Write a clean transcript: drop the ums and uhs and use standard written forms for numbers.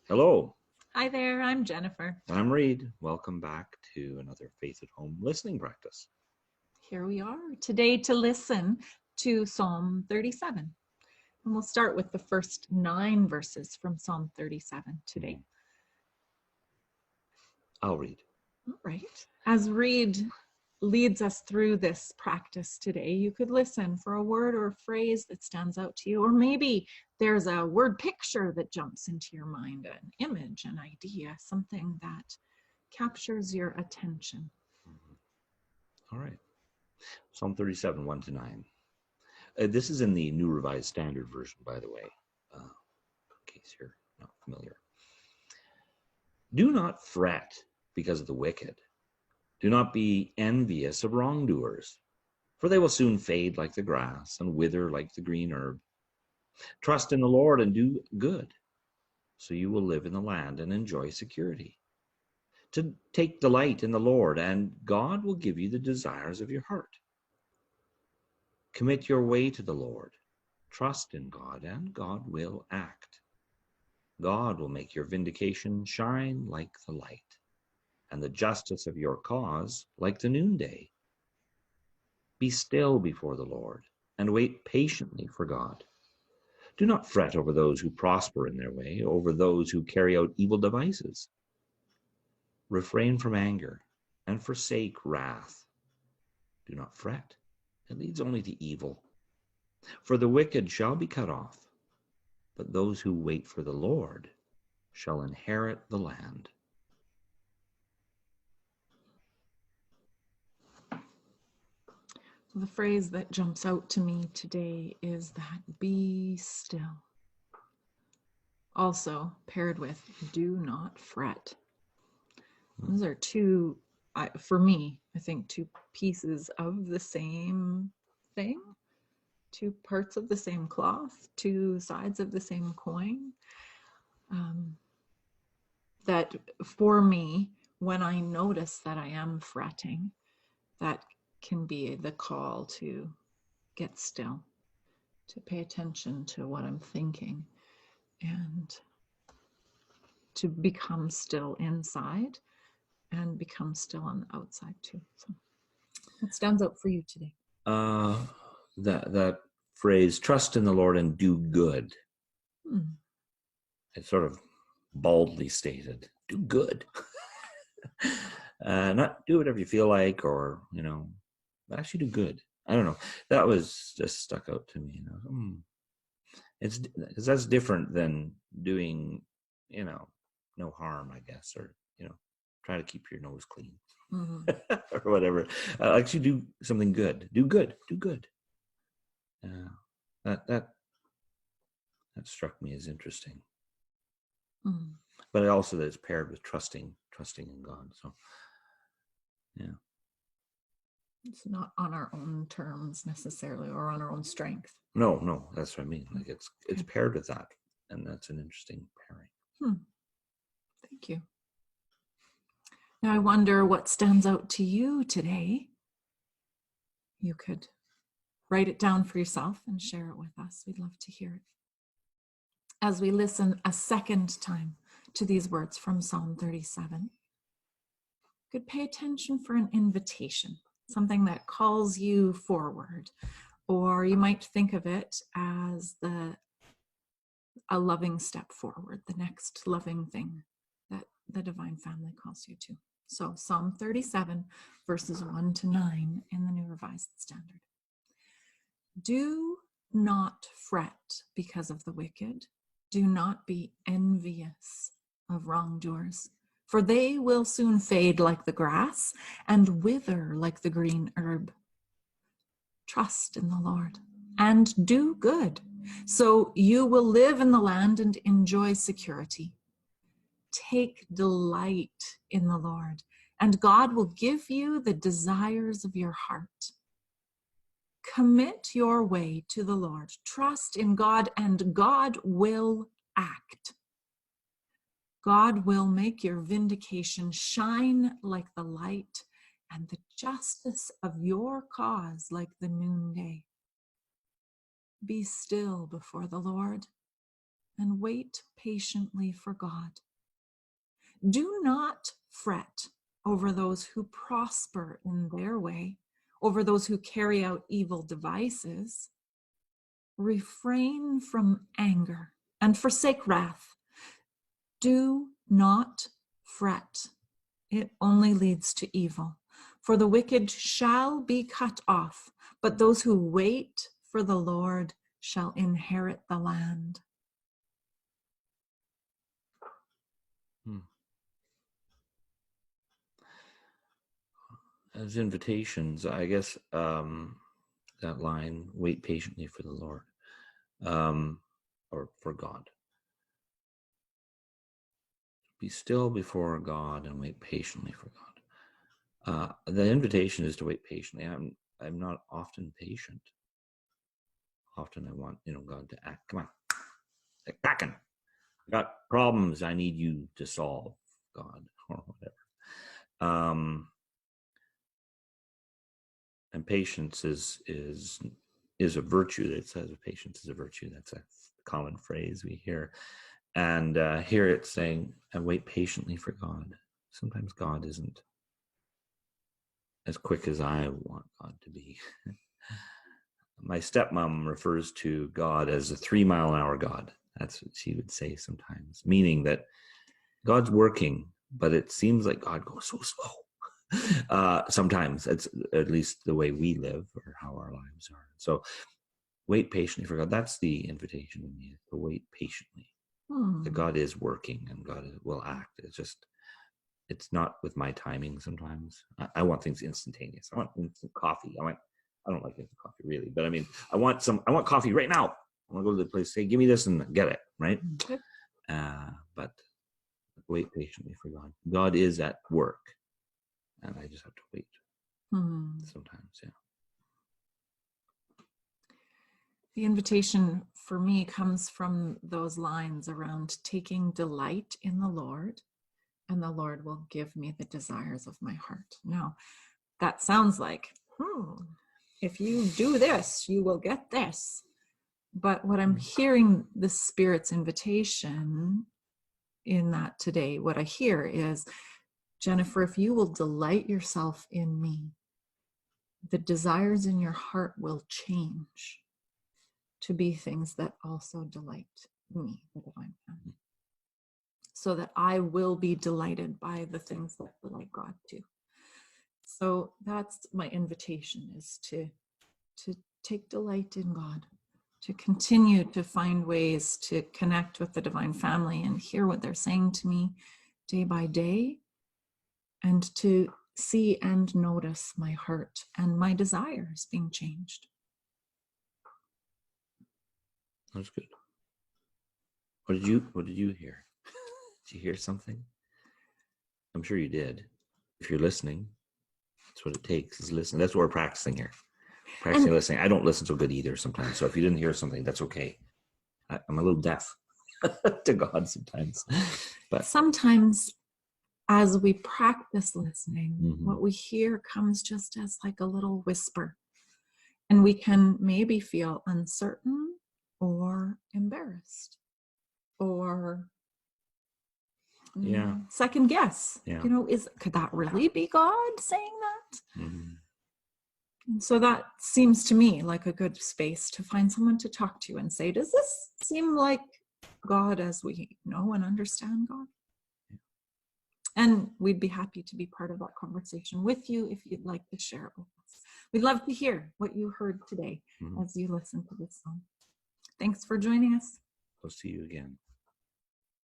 Hello, Hi there, I'm Jennifer. I'm Reed. Welcome back to another Faith at Home listening practice. Here we are today to listen to Psalm 37. And we'll start with the first 9 verses from Psalm 37 today. I'll read. All right. As Reed leads us through this practice today, you could listen for a word or a phrase that stands out to you, or maybe there's a word picture that jumps into your mind, an image, an idea, something that captures your attention. All right. Psalm 37, 1 to 9. This is in the New Revised Standard Version, by the way, in case you're not familiar. Do not fret because of the wicked. Do not be envious of wrongdoers, for they will soon fade like the grass and wither like the green herb. Trust in the Lord and do good, so you will live in the land and enjoy security. To take delight in the Lord, and God will give you the desires of your heart. Commit your way to the Lord. Trust in God, and God will act. God will make your vindication shine like the light, and the justice of your cause like the noonday. Be still before the Lord, and wait patiently for God. Do not fret over those who prosper in their way, over those who carry out evil devices. Refrain from anger, and forsake wrath. Do not fret. It leads only to evil. For the wicked shall be cut off, but those who wait for the Lord shall inherit the land. So the phrase that jumps out to me today is that be still. Also paired with do not fret. Those are two, for me, I think two pieces of the same thing, two parts of the same cloth, two sides of the same coin. That for me, when I notice that I am fretting, that can be the call to get still, to pay attention to what I'm thinking, and to become still inside and become still on the outside too. So what stands out for you today? That phrase, trust in the Lord and do good. It's sort of baldly stated, do good. Not do whatever you feel like, or, actually do good. I don't know. That was just stuck out to me. It's because that's different than doing, no harm, I guess, or, try to keep your nose clean or whatever. Actually do something good. Do good. Do good. That struck me as interesting. But also that it's paired with trusting in God. So, yeah. It's not on our own terms necessarily, or on our own strength. No, that's what I mean. Like it's paired with that, and that's an interesting pairing. Thank you. Now I wonder what stands out to you today. You could write it down for yourself and share it with us. We'd love to hear it. As we listen a second time to these words from Psalm 37, you could pay attention for an invitation, something that calls you forward, or you might think of it as a loving step forward, the next loving thing that the divine family calls you to. So Psalm 37, verses 1 to 9 in the New Revised Standard. Do not fret because of the wicked. Do not be envious of wrongdoers, for they will soon fade like the grass and wither like the green herb. Trust in the Lord and do good, so you will live in the land and enjoy security. Take delight in the Lord, and God will give you the desires of your heart. Commit your way to the Lord. Trust in God, and God will act. God will make your vindication shine like the light, and the justice of your cause like the noonday. Be still before the Lord, and wait patiently for God. Do not fret over those who prosper in their way, over those who carry out evil devices. Refrain from anger and forsake wrath. Do not fret. It only leads to evil. For the wicked shall be cut off, but those who wait for the Lord shall inherit the land. As invitations, I guess that line, wait patiently for the Lord, or for God. Be still before God and wait patiently for God. The invitation is to wait patiently. I'm not often patient. Often I want, God to act. Come on, get cracking. I got problems I need you to solve, God, or whatever. And patience is a virtue. It says patience is a virtue. That's a common phrase we hear. And here it's saying, and wait patiently for God. Sometimes God isn't as quick as I want God to be. My stepmom refers to God as a 3-mile-an-hour God. That's what she would say sometimes, meaning that God's working, but it seems like God goes so slow. Sometimes it's at least the way we live or how our lives are. So wait patiently for God. That's the invitation to me, to wait patiently. That God is working and God will act. It's not with my timing sometimes. I want things instantaneous. I want instant coffee. I don't like instant coffee really, but I mean, I want coffee right now. I want to go to the place, say, give me this and get it, right? Okay. But wait patiently for God. God is at work, and I just have to wait. Sometimes, yeah. The invitation for me comes from those lines around taking delight in the Lord, and the Lord will give me the desires of my heart. Now, that sounds like, if you do this, you will get this. But what I'm hearing the Spirit's invitation in that today, what I hear is, Jennifer, if you will delight yourself in me, the desires in your heart will change to be things that also delight me, the divine family, so that I will be delighted by the things that delight God too. So that's my invitation, is to take delight in God, to continue to find ways to connect with the divine family and hear what they're saying to me day by day, and to see and notice my heart and my desires being changed. That's good. What did you hear? Did you hear something? I'm sure you did. If you're listening, that's what it takes, is listening. That's what we're practicing here. Practicing listening. I don't listen so good either sometimes. So if you didn't hear something, that's okay. I'm a little deaf to God sometimes. But sometimes as we practice listening, what we hear comes just as like a little whisper. And we can maybe feel uncertain or embarrassed or second guess. Could that really be God saying that? And so that seems to me like a good space to find someone to talk to and say, does this seem like God as we know and understand God? And we'd be happy to be part of that conversation with you if you'd like to share it with us. We'd love to hear what you heard today as you listen to this song. Thanks for joining us. We'll see you again.